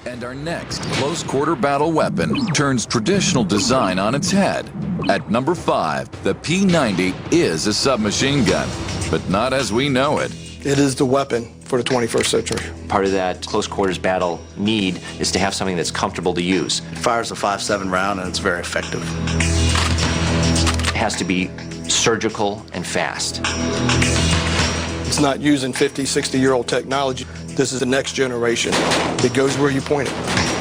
And our next close-quarter battle weapon turns traditional design on its head. At number 5, the P90 is a submachine gun, but not as we know it. It is the weapon for the 21st century. Part of that close-quarters battle need is to have something that's comfortable to use. It fires a 5.7 round and it's very effective. It has to be surgical and fast. It's not using 50, 60-year-old technology. This is the next generation. It goes where you point it.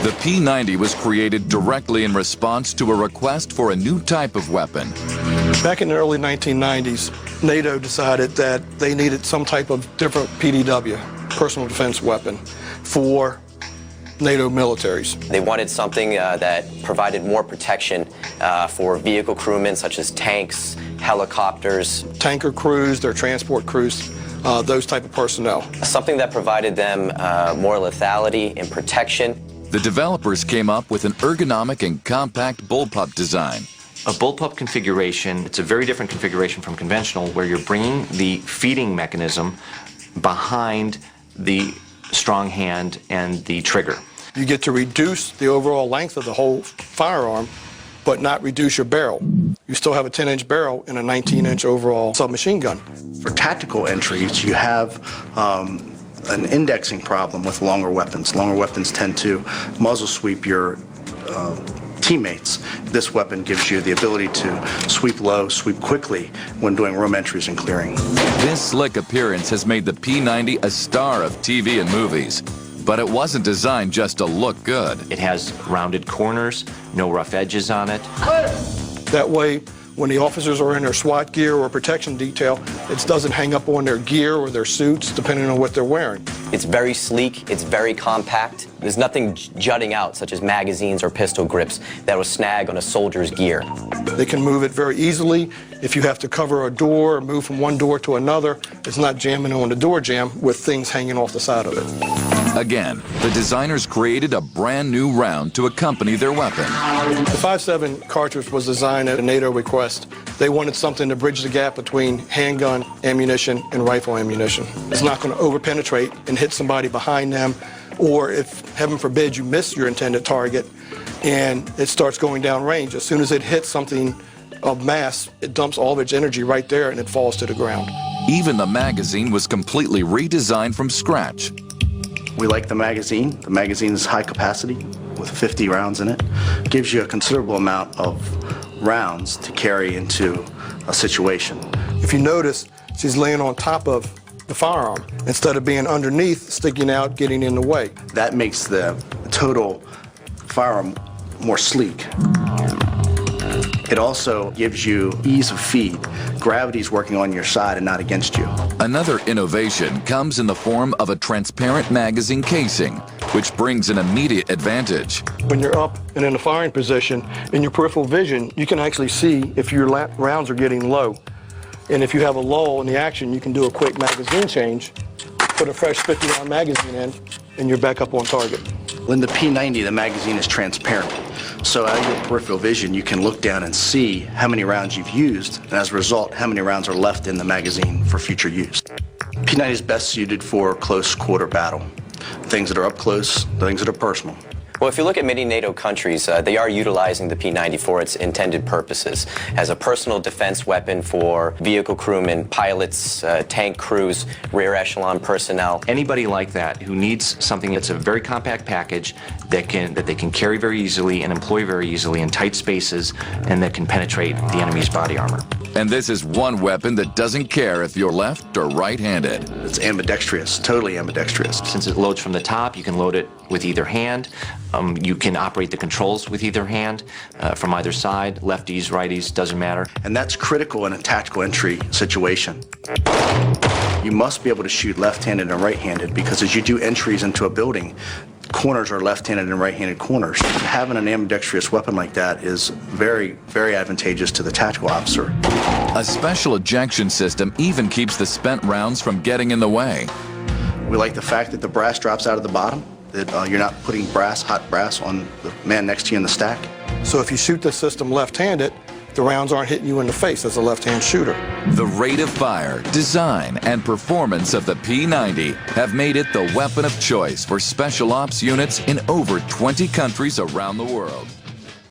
The P90 was created directly in response to a request for a new type of weapon. Back in the early 1990s, NATO decided that they needed some type of different PDW, personal defense weapon, for NATO militaries. They wanted something that provided more protection for vehicle crewmen such as tanks, helicopters. Tanker crews, their transport crews, those type of personnel. Something that provided them more lethality and protection. The developers came up with an ergonomic and compact bullpup design. A bullpup configuration, it's a very different configuration from conventional, where you're bringing the feeding mechanism behind the strong hand and the trigger. You get to reduce the overall length of the whole firearm, but not reduce your barrel. You still have a 10-inch barrel in a 19-inch overall submachine gun. For tactical entries, you have an indexing problem with longer weapons. Longer weapons tend to muzzle sweep your teammates. This weapon gives you the ability to sweep low, sweep quickly when doing room entries and clearing. This slick appearance has made the P90 a star of TV and movies. But it wasn't designed just to look good. It has rounded corners, no rough edges on it. That way, when the officers are in their SWAT gear or protection detail, it doesn't hang up on their gear or their suits, depending on what they're wearing. It's very sleek, it's very compact. There's nothing jutting out, such as magazines or pistol grips, that will snag on a soldier's gear. They can move it very easily. If you have to cover a door or move from one door to another, it's not jamming on the door jamb with things hanging off the side of it. Again, the designers created a brand new round to accompany their weapon. The 5.7 cartridge was designed at a NATO request. They wanted something to bridge the gap between handgun ammunition and rifle ammunition. It's not going to over-penetrate and hit somebody behind them, or if, heaven forbid, you miss your intended target and it starts going down range. As soon as it hits something of mass, it dumps all of its energy right there and it falls to the ground. Even the magazine was completely redesigned from scratch. We like the magazine. The magazine is high capacity with 50 rounds in it. It gives you a considerable amount of rounds to carry into a situation. If you notice, she's laying on top of the firearm instead of being underneath, sticking out, getting in the way. That makes the total firearm more sleek. It also gives you ease of feed. Gravity's working on your side and not against you. Another innovation comes in the form of a transparent magazine casing, which brings an immediate advantage. When you're up and in a firing position, in your peripheral vision, you can actually see if your rounds are getting low. And if you have a lull in the action, you can do a quick magazine change, put a fresh 50-round magazine in, and you're back up on target. In the P90, the magazine is transparent. So out of your peripheral vision, you can look down and see how many rounds you've used, and as a result, how many rounds are left in the magazine for future use. P90 is best suited for close quarter battle. Things that are up close, things that are personal. Well, if you look at many NATO countries, they are utilizing the P90 for its intended purposes as a personal defense weapon for vehicle crewmen, pilots, tank crews, rear echelon personnel. Anybody like that who needs something that's a very compact package that they can carry very easily and employ very easily in tight spaces and that can penetrate the enemy's body armor. And this is one weapon that doesn't care if you're left or right-handed. It's ambidextrous, totally ambidextrous. Since it loads from the top, you can load it with either hand. You can operate the controls with either hand, from either side, lefties, righties, doesn't matter. And that's critical in a tactical entry situation. You must be able to shoot left-handed and right-handed because as you do entries into a building, corners are left-handed and right-handed corners. Having an ambidextrous weapon like that is very, very advantageous to the tactical officer. A special ejection system even keeps the spent rounds from getting in the way. We like the fact that the brass drops out of the bottom, that you're not putting hot brass on the man next to you in the stack. So if you shoot the system left-handed, the rounds aren't hitting you in the face as a left-hand shooter. The rate of fire, design, and performance of the P90 have made it the weapon of choice for special ops units in over 20 countries around the world.